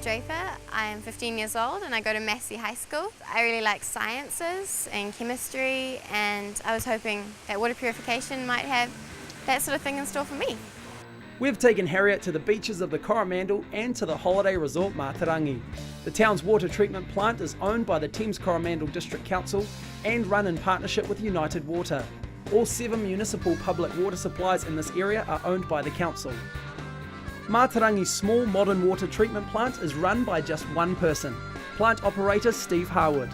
Harriet Draper. I am 15 years old and I go to Massey High School. I really like sciences and chemistry, and I was hoping that water purification might have that sort of thing in store for me. We've taken Harriet to the beaches of the Coromandel and to the holiday resort Matarangi. The town's water treatment plant is owned by the Thames Coromandel District Council and run in partnership with United Water. All 7 municipal public water supplies in this area are owned by the council. Matarangi's small modern water treatment plant is run by just one person, plant operator Steve Harwood.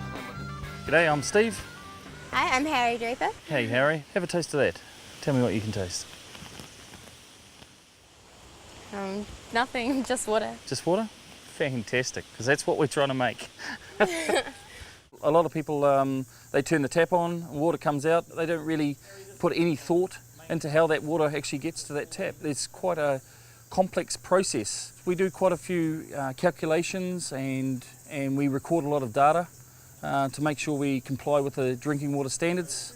G'day, I'm Steve. Hi, I'm Harry Draper. Hey Harry, have a taste of that. Tell me what you can taste. Nothing, just water. Just water? Fantastic, because that's what we're trying to make. A lot of people, they turn the tap on, water comes out. They don't really put any thought into how that water actually gets to that tap. It's quite a complex process. We do quite a few calculations and we record a lot of data to make sure we comply with the drinking water standards,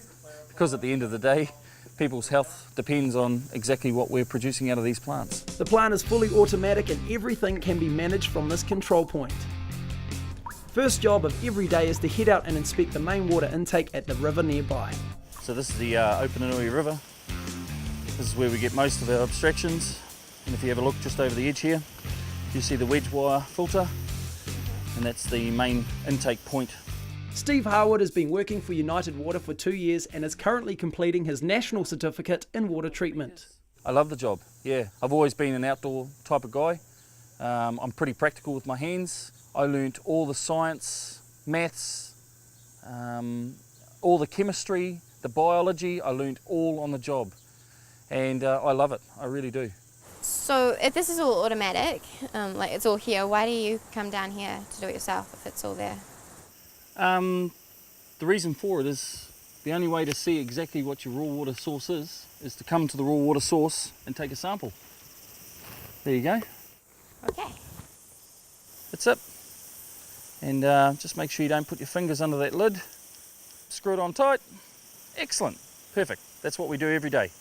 because at the end of the day, people's health depends on exactly what we're producing out of these plants. The plant is fully automatic and everything can be managed from this control point. First job of every day is to head out and inspect the main water intake at the river nearby. So this is the Opunanui River. This is where we get most of our abstractions. And if you have a look just over the edge here, you see the wedge wire filter, and that's the main intake point. Steve Harwood has been working for United Water for 2 years and is currently completing his national certificate in water treatment. I love the job, yeah. I've always been an outdoor type of guy. I'm pretty practical with my hands. I learnt all the science, maths, all the chemistry, the biology. I learnt all on the job, and I love it, I really do. So if this is all automatic, like it's all here, why do you come down here to do it yourself if it's all there? The reason for it is the only way to see exactly what your raw water source is to come to the raw water source and take a sample. There you go. Okay. That's it. And just make sure you don't put your fingers under that lid. Screw it on tight. Excellent. Perfect. That's what we do every day.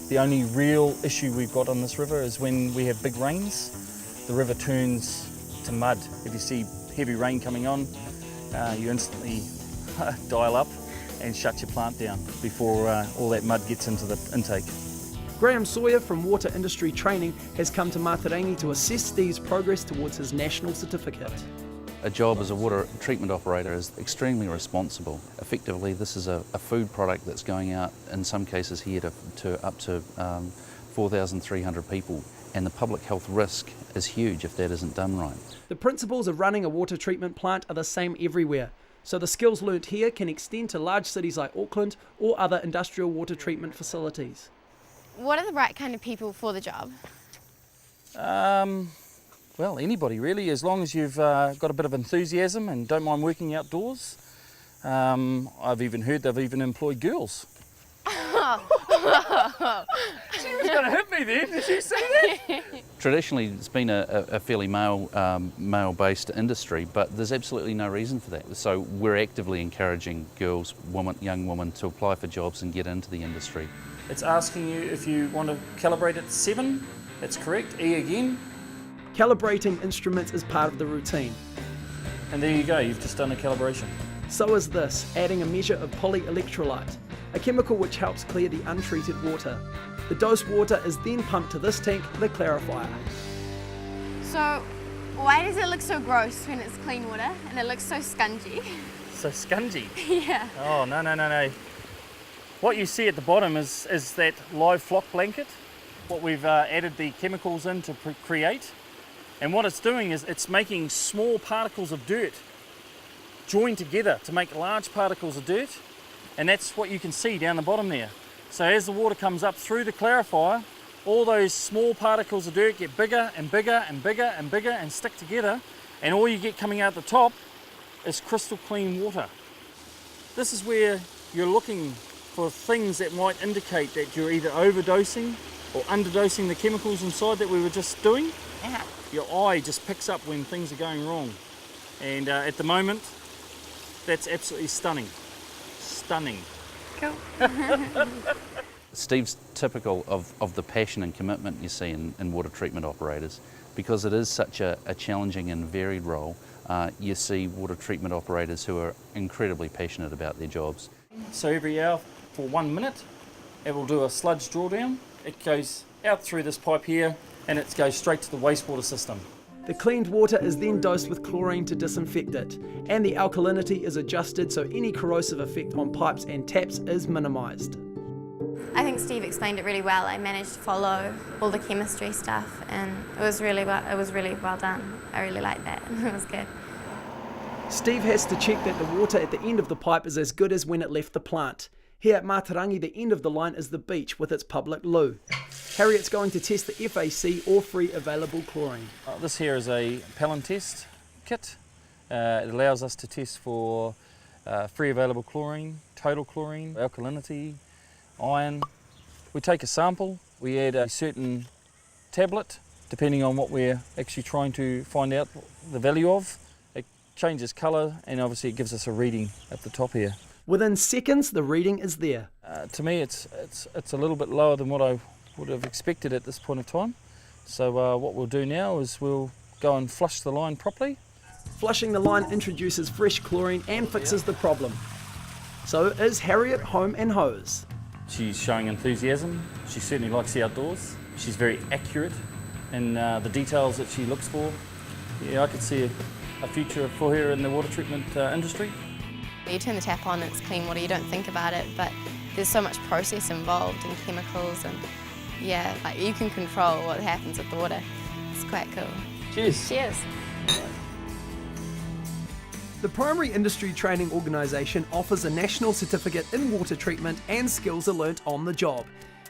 The only real issue we've got on this river is when we have big rains, the river turns to mud. If you see heavy rain coming on, you instantly dial up and shut your plant down before all that mud gets into the intake. Graham Sawyer from Water Industry Training has come to Matarangi to assess Steve's progress towards his national certificate. A job as a water treatment operator is extremely responsible. Effectively, this is a food product that's going out, in some cases here, to up to 4,300 people. And the public health risk is huge if that isn't done right. The principles of running a water treatment plant are the same everywhere, so the skills learnt here can extend to large cities like Auckland or other industrial water treatment facilities. What are the right kind of people for the job? Well, anybody really, as long as you've got a bit of enthusiasm and don't mind working outdoors. I've even heard they've even employed girls. She was going to hit me then, did you see that? Traditionally, it's been a fairly male-based industry, but there's absolutely no reason for that. So we're actively encouraging girls, young women to apply for jobs and get into the industry. It's asking you if you want to calibrate at 7, that's correct, E again. Calibrating instruments is part of the routine. And there you go, you've just done a calibration. So is this, adding a measure of polyelectrolyte, a chemical which helps clear the untreated water. The dosed water is then pumped to this tank, the clarifier. So why does it look so gross when it's clean water and it looks so spongy? So spongy? Yeah. Oh, no. What you see at the bottom is that live flock blanket, what we've added the chemicals in to create. And what it's doing is it's making small particles of dirt joined together to make large particles of dirt, and that's what you can see down the bottom there. So as the water comes up through the clarifier, all those small particles of dirt get bigger and bigger and bigger and bigger and stick together, and all you get coming out the top is crystal clean water. This is where you're looking for things that might indicate that you're either overdosing or underdosing the chemicals inside that we were just doing. Uh-huh. Your eye just picks up when things are going wrong. And at the moment, that's absolutely stunning. Stunning. Cool. Steve's typical of the passion and commitment you see in water treatment operators, because it is such a challenging and varied role, you see water treatment operators who are incredibly passionate about their jobs. So every hour for 1 minute, it will do a sludge drawdown. It goes out through this pipe here and it goes straight to the wastewater system. The cleaned water is then dosed with chlorine to disinfect it, and the alkalinity is adjusted so any corrosive effect on pipes and taps is minimised. I think Steve explained it really well. I managed to follow all the chemistry stuff, and it was really well done. I really liked that. It was good. Steve has to check that the water at the end of the pipe is as good as when it left the plant. Here at Mātarangi, the end of the line is the beach with its public loo. Harriet's going to test the FAC or free available chlorine. This here is a Palin test kit. It allows us to test for free available chlorine, total chlorine, alkalinity, iron. We take a sample, we add a certain tablet, depending on what we're actually trying to find out the value of. It changes colour and obviously it gives us a reading at the top here. Within seconds, the reading is there. To me, it's a little bit lower than what I would have expected at this point of time. So what we'll do now is we'll go and flush the line properly. Flushing the line introduces fresh chlorine and fixes the problem. So is Harriet home and hose? She's showing enthusiasm. She certainly likes the outdoors. She's very accurate in the details that she looks for. Yeah, I could see a future for her in the water treatment industry. You turn the tap on, it's clean water, you don't think about it, but there's so much process involved in chemicals, and yeah, like you can control what happens with the water. It's quite cool. Cheers. Cheers. The Primary Industry Training Organisation offers a national certificate in water treatment and skills are learnt on the job.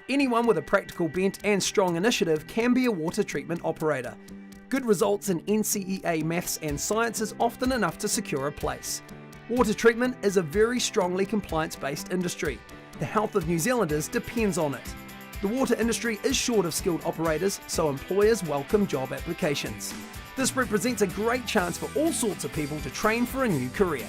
Anyone with a practical bent and strong initiative can be a water treatment operator. Good results in NCEA maths and science is often enough to secure a place. Water treatment is a very strongly compliance-based industry. The health of New Zealanders depends on it. The water industry is short of skilled operators, so employers welcome job applications. This represents a great chance for all sorts of people to train for a new career.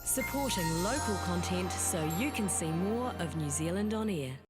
Supporting local content so you can see more of New Zealand on air.